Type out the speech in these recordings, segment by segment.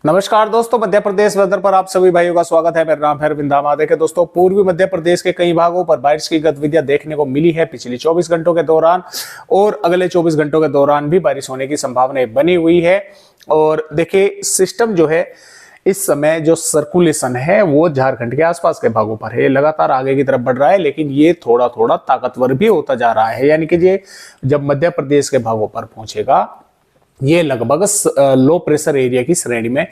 नमस्कार दोस्तों, मध्य प्रदेश वेदर पर आप सभी भाइयों का स्वागत है। मेरा नाम है अरविंद दामा। देखें दोस्तों, पूर्वी मध्य प्रदेश के कई भागों पर बारिश की गतिविधियां देखने को मिली है पिछले 24 घंटों के दौरान, और अगले 24 घंटों के दौरान भी बारिश होने की संभावना बनी हुई है। और देखिए, सिस्टम जो है इस समय जो सर्कुलेशन है वो झारखंड के आसपास के भागों पर है, लगातार आगे की तरफ बढ़ रहा है, लेकिन ये थोड़ा थोड़ा ताकतवर भी होता जा रहा है। यानी कि ये जब मध्य प्रदेश के भागों पर पहुंचेगा, ये लगभग लो प्रेशर एरिया की श्रेणी में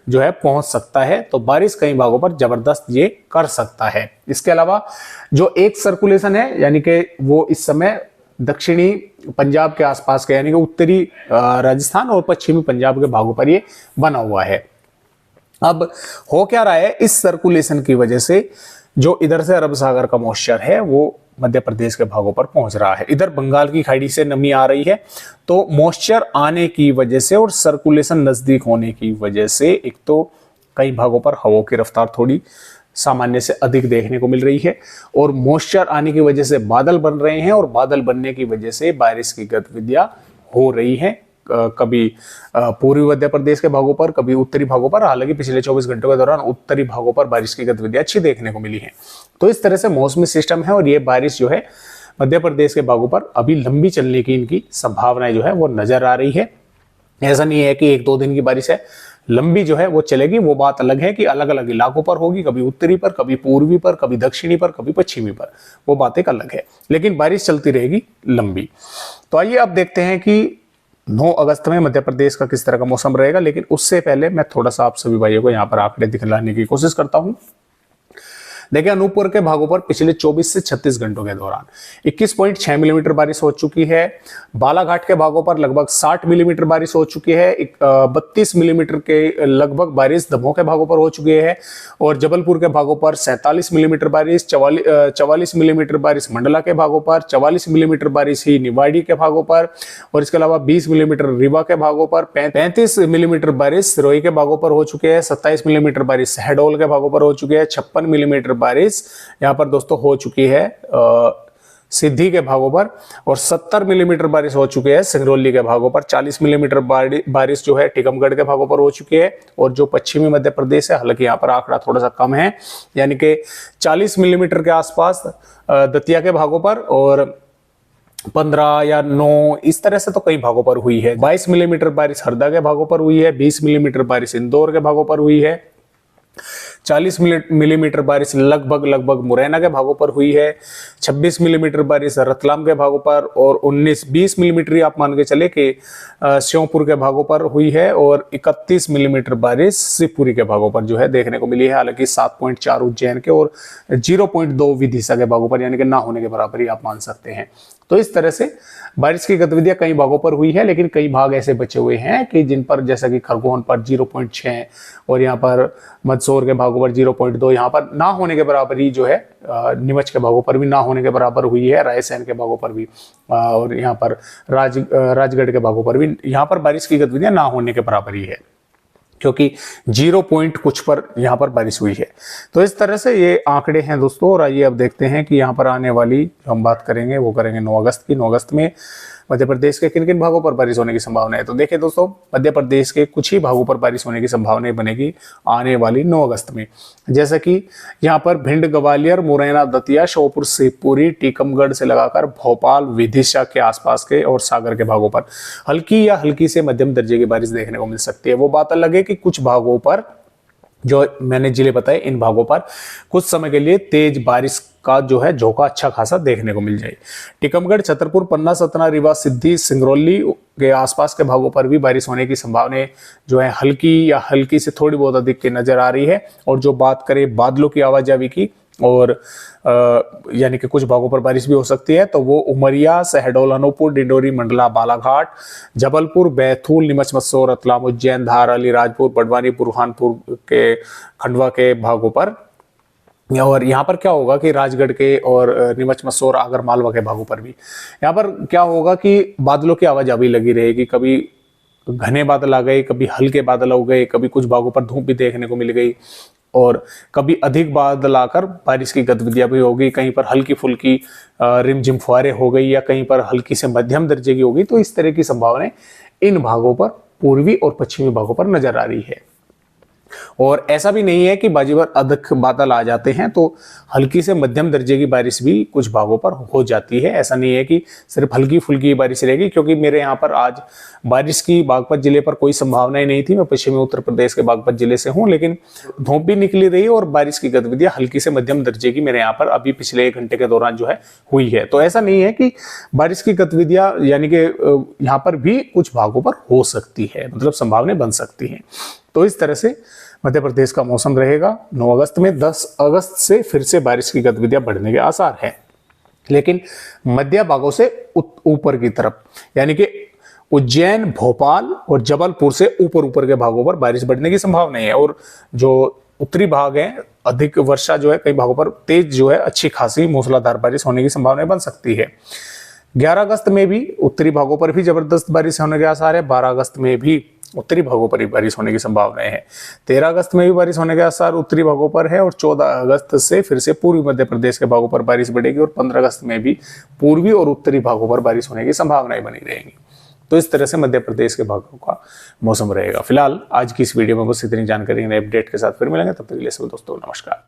जो है पहुंच सकता है। तो बारिश कई भागों पर जबरदस्त ये कर सकता है। इसके अलावा जो एक सर्कुलेशन है, यानी कि वो इस समय दक्षिणी पंजाब के आसपास के, यानी कि उत्तरी राजस्थान और पश्चिमी पंजाब के भागों पर ये बना हुआ है। अब हो क्या रहा है, इस सर्कुलेशन की वजह से जो इधर से अरब सागर का मॉइस्चर है वो मध्य प्रदेश के भागों पर पहुंच रहा है। इधर बंगाल की खाड़ी से नमी आ रही है, तो मॉइस्चर आने की वजह से और सर्कुलेशन नजदीक होने की वजह से एक तो कई भागों पर हवा की रफ्तार थोड़ी सामान्य से अधिक देखने को मिल रही है, और मॉइस्चर आने की वजह से बादल बन रहे हैं, और बादल बनने की वजह से बारिश की गतिविधियां हो रही हैं। कभी पूर्वी मध्य प्रदेश के भागों पर, कभी उत्तरी भागों पर। हालांकि पिछले 24 घंटों के दौरान उत्तरी भागों पर बारिश की गतिविधियां अच्छी देखने को मिली है। तो इस तरह से मौसमी सिस्टम है, और ये बारिश जो है मध्य प्रदेश के भागों पर अभी लंबी चलने की इनकी संभावनाएं जो है वो नजर आ रही है। ऐसा नहीं है कि 1-2 दिन की बारिश है, लंबी जो है वो चलेगी। वो बात अलग है कि अलग अलग इलाकों पर होगी, कभी उत्तरी पर, कभी पूर्वी पर, कभी दक्षिणी पर, कभी पश्चिमी पर, वो बात एक अलग है, लेकिन बारिश चलती रहेगी लंबी। तो आइए अब देखते हैं कि 9 अगस्त में मध्य प्रदेश का किस तरह का मौसम रहेगा। लेकिन उससे पहले मैं थोड़ा सा आप सभी भाइयों को यहाँ पर आंकड़े दिखलाने की कोशिश करता हूँ। देखिए, अनूपपुर के भागों पर पिछले 24 से 36 घंटों के दौरान 21.6 मिलीमीटर बारिश हो चुकी है। बालाघाट के भागों पर लगभग 60 मिलीमीटर बारिश हो चुकी है। 32 मिलीमीटर के लगभग बारिश दमोह के भागों पर हो चुकी है, और जबलपुर के भागों पर 47 मिलीमीटर बारिश, 44 मिलीमीटर बारिश मंडला के भागों पर, 44 मिलीमीटर बारिश ही निवाड़ी के भागों पर, और इसके अलावा 20 मिलीमीटर रीवा के भागों पर, 35 मिलीमीटर बारिश सिरोही के भागों पर हो चुके हैं, 27 मिलीमीटर बारिश शहडोल के भागों पर हो चुकी है, 56 मिलीमीटर बारिश यहाँ पर दोस्तों हो चुकी है सिद्धि के भागों पर, और 70 मिलीमीटर बारिश हो चुकी है सिंगरौली के भागों पर। 40 मिलीमीटर बारिश जो है टीकमगढ़ के भागों पर हो चुकी है, और जो पश्चिमी मध्य प्रदेश है, हालांकि यहाँ पर आंकड़ा थोड़ा सा कम है, यानी कि 40 मिलीमीटर के आसपास दतिया के भागों पर, और 15 या 9 इस तरह से तो कई भागों पर हुई है। 22 मिलीमीटर बारिश हरदा के भागों पर हुई है, 20 मिलीमीटर बारिश इंदौर के भागों पर हुई है, 40 मिलीमीटर बारिश लगभग मुरैना के भागों पर हुई है, 26 मिलीमीटर बारिश रतलाम के भागों पर, और 19-20 मिलीमीटर आप मान के चले कि श्योपुर के भागों पर हुई है, और 31 मिलीमीटर बारिश शिवपुरी के भागों पर जो है देखने को मिली है। हालांकि 7.4 उज्जैन के और 0.2 विदिशा के भागों पर, यानी कि ना होने के बराबर ही आप मान सकते हैं। तो इस तरह से बारिश की गतिविधियां कई भागों पर हुई है, लेकिन कई भाग ऐसे बचे हुए हैं कि जिन पर, जैसा कि खरगोन पर 0.6, और यहाँ पर मंदसौर के भागों पर 0.2, यहाँ पर ना होने के बराबर ही जो है, नीमच के भागों पर भी ना होने के बराबर हुई है, रायसेन के भागों पर भी, और यहाँ पर राजगढ़ के भागों पर भी यहाँ पर बारिश की गतिविधियां ना होने के बराबर ही है, क्योंकि 0 पॉइंट कुछ पर यहाँ पर बारिश हुई है। तो इस तरह से ये आंकड़े हैं दोस्तों। और आइए अब देखते हैं कि यहाँ पर आने वाली जो हम बात करेंगे वो करेंगे 9 अगस्त की। 9 अगस्त में मध्य प्रदेश के किन किन भागों पर बारिश होने की संभावना है। तो देखिए दोस्तों, मध्य प्रदेश के कुछ ही भागों पर बारिश होने की संभावना बनेगी आने वाली 9 अगस्त में। जैसे कि यहाँ पर भिंड, ग्वालियर, मुरैना, दतिया, श्योपुर, शिवपुरी, टीकमगढ़ से लगाकर भोपाल, विदिशा के आसपास के और सागर के भागों पर हल्की या हल्की से मध्यम दर्जे की बारिश देखने को मिल सकती है। वो बात अलग है कि कुछ भागों पर, जो मैंने जिले बताए, इन भागों पर कुछ समय के लिए तेज बारिश का जो है झोंका अच्छा खासा देखने को मिल जाए। टीकमगढ़, छतरपुर, पन्ना, सतना, रीवा, सिद्धि, सिंगरौली के आसपास के भागों पर भी बारिश होने की संभावना जो है हल्की या हल्की से थोड़ी बहुत अधिक की नजर आ रही है। और जो बात करें बादलों की आवाजावी की, और यानी कि कुछ भागों पर बारिश भी हो सकती है, तो वो उमरिया, शहडोल, अनूपपुर, डिंडोरी, मंडला, बालाघाट, जबलपुर, बैतूल, नीमच, मंदसौर, रतलाम, उज्जैन, धार, अलीराजपुर, बड़वानी, बुरहानपुर के, खंडवा के भागों पर, और यहाँ पर क्या होगा कि राजगढ़ के और नीमच, मंदसौर, आगर मालवा के भागों पर भी यहाँ पर क्या होगा कि बादलों की आवाजावी लगी रहेगी। कभी घने बादल आ गए, कभी हल्के बादल हो गए, कभी कुछ भागों पर धूप भी देखने को मिल गई, और कभी अधिक बादल आकर बारिश की गतिविधियां भी होगी। कहीं पर हल्की फुल्की रिमझिम फुहारें हो गई, या कहीं पर हल्की से मध्यम दर्जे की होगी। तो इस तरह की संभावनाएं इन भागों पर, पूर्वी और पश्चिमी भागों पर नजर आ रही है। और ऐसा भी नहीं है कि बाजी भर अधिक बादल आ जाते हैं, तो हल्की से मध्यम दर्जे की बारिश भी कुछ भागों पर हो जाती है। ऐसा नहीं है कि सिर्फ हल्की फुल्की बारिश रहेगी, क्योंकि मेरे यहाँ पर आज बारिश की बागपत जिले पर कोई संभावना नहीं थी। मैं पश्चिमी उत्तर प्रदेश के बागपत जिले से हूँ, लेकिन धूप भी निकली रही और बारिश की गतिविधियां हल्की से मध्यम दर्जे की मेरे यहाँ पर अभी पिछले 1 घंटे के दौरान जो है हुई है। तो ऐसा नहीं है कि बारिश की गतिविधियां यानी कि यहाँ पर भी कुछ भागों पर हो सकती है, मतलब संभावनाएं बन सकती हैं। तो इस तरह से मध्य प्रदेश का मौसम रहेगा 9 अगस्त में। 10 अगस्त से फिर से बारिश की गतिविधियां बढ़ने के आसार हैं, लेकिन मध्य भागों से ऊपर की तरफ, यानी कि उज्जैन, भोपाल और जबलपुर से ऊपर के भागों पर बारिश बढ़ने की संभावना है। और जो उत्तरी भाग है, अधिक वर्षा जो है, कई भागों पर तेज जो है अच्छी खासी मूसलाधार बारिश होने की संभावना बन सकती है। 11 अगस्त में भी उत्तरी भागों पर भी जबरदस्त बारिश होने के आसार है। 12 अगस्त में भी उत्तरी भागों पर ही बारिश होने की संभावनाएं है। 13 अगस्त में भी बारिश होने के आसार उत्तरी भागों पर है। और 14 अगस्त से फिर से पूर्वी मध्य प्रदेश के भागों पर बारिश बढ़ेगी और 15 अगस्त में भी पूर्वी और उत्तरी भागों पर बारिश होने की संभावनाएं बनी रहेंगी। तो इस तरह से मध्य प्रदेश के भागों का मौसम रहेगा। फिलहाल आज की इस वीडियो में बस इतनी जानकारी, नए अपडेट के साथ फिर मिलेंगे। तब तक के लिए सब दोस्तों नमस्कार।